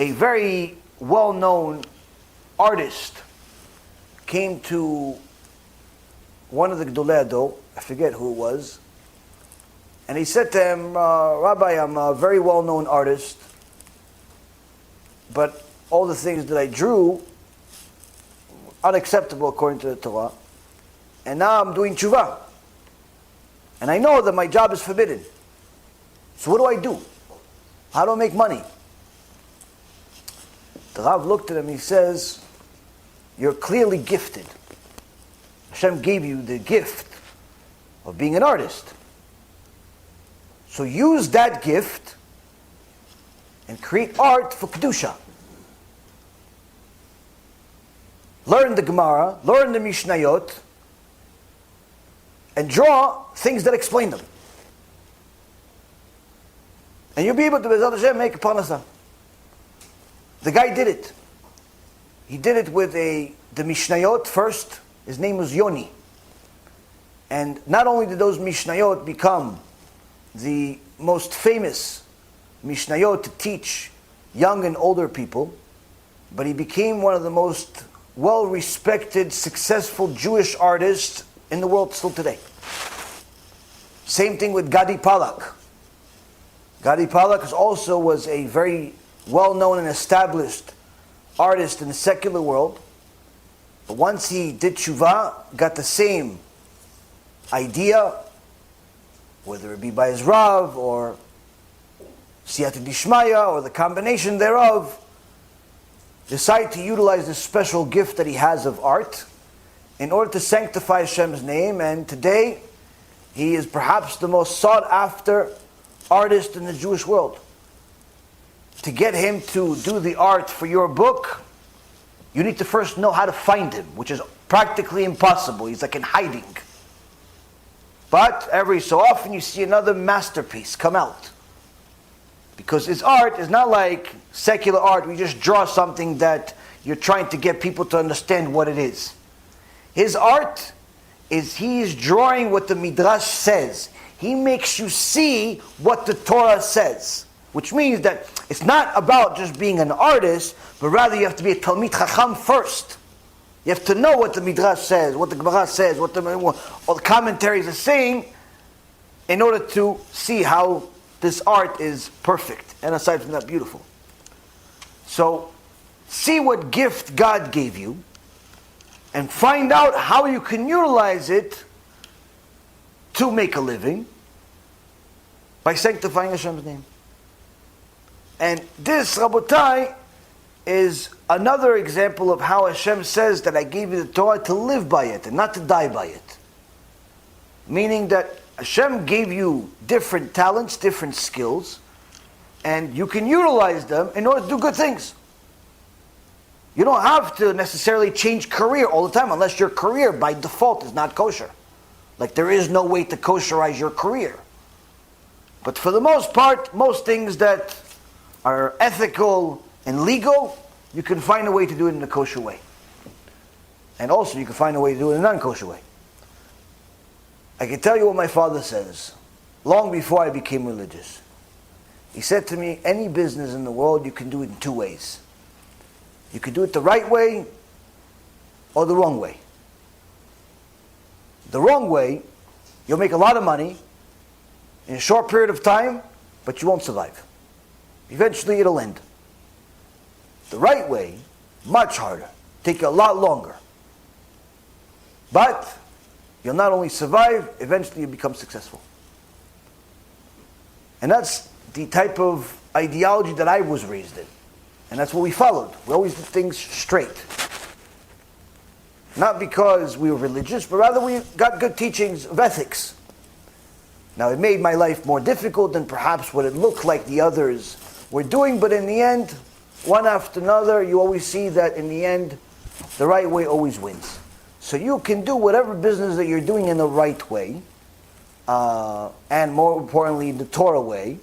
a very well-known artist came to one of the Gedolei Ador, I forget who it was, and he said to him, Rabbi, I'm a very well-known artist, but all the things that I drew, unacceptable according to the Torah, and now I'm doing TeShuva. And I know that my job is forbidden. So what do I do? How do I make money? The Rav looked at him, he says, you're clearly gifted. Hashem gave you the gift of being an artist. So use that gift and create art for Kedusha. Learn the Gemara, learn the Mishnayot, and draw things that explain them. And you'll be able to, B'ezrat Hashem, make a parnasah. The guy did it. He did it with the Mishnayot first. His name was Yoni. And not only did those Mishnayot become the most famous Mishnayot to teach young and older people, but he became one of the most well-respected, successful Jewish artists in the world still today. Same thing with Gadi Palak. Gadi Palak also was a very well-known and established artist in the secular world. But once he did TeShuva, got the same idea, whether it be by his Rav or Siyata Dishmaya or the combination thereof, decide to utilize this special gift that he has of art in order to sanctify Hashem's name. And today, he is perhaps the most sought after artist in the Jewish world. To get him to do the art for your book, you need to first know how to find him, which is practically impossible. He's like in hiding. But every so often you see another masterpiece come out. Because his art is not like secular art, we just draw something that you're trying to get people to understand what it is. His art is he's drawing what the Midrash says. He makes you see what the Torah says. Which means that it's not about just being an artist, but rather you have to be a Talmid Chacham first. You have to know what the Midrash says, what the Gemara says, what all the commentaries are saying, in order to see how this art is perfect, and aside from that, beautiful. So, see what gift God gave you, and find out how you can utilize it to make a living by sanctifying Hashem's name. And this, Rabotai, is another example of how Hashem says that I gave you the Torah to live by it and not to die by it. Meaning that Hashem gave you different talents, different skills, and you can utilize them in order to do good things. You don't have to necessarily change career all the time unless your career by default is not kosher. Like there is no way to kosherize your career. But for the most part, most things that are ethical and legal, you can find a way to do it in a kosher way. And also you can find a way to do it in a non-kosher way. I can tell you what my father says, long before I became religious. He said to me, any business in the world, you can do it in two ways. You can do it the right way or the wrong way. The wrong way, you'll make a lot of money in a short period of time, but you won't survive. Eventually it'll end. The right way, much harder, take you a lot longer. But you'll not only survive, eventually you become successful. And that's the type of ideology that I was raised in. And that's what we followed. We always did things straight. Not because we were religious, but rather we got good teachings of ethics. Now it made my life more difficult than perhaps what it looked like the others were doing, but in the end, one after another, you always see that in the end, the right way always wins. So you can do whatever business that you're doing in the right way, and more importantly, the Torah way,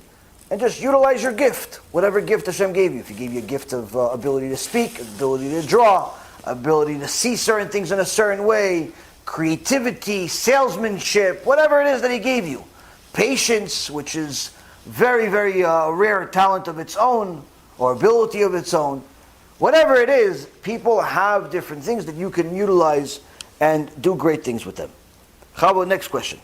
and just utilize your gift, whatever gift Hashem gave you. If He gave you a gift of ability to speak, ability to draw, ability to see certain things in a certain way, creativity, salesmanship, whatever it is that He gave you. Patience, which is very, very rare talent of its own, or ability of its own. Whatever it is, people have different things that you can utilize and do great things with them. Chava, next question.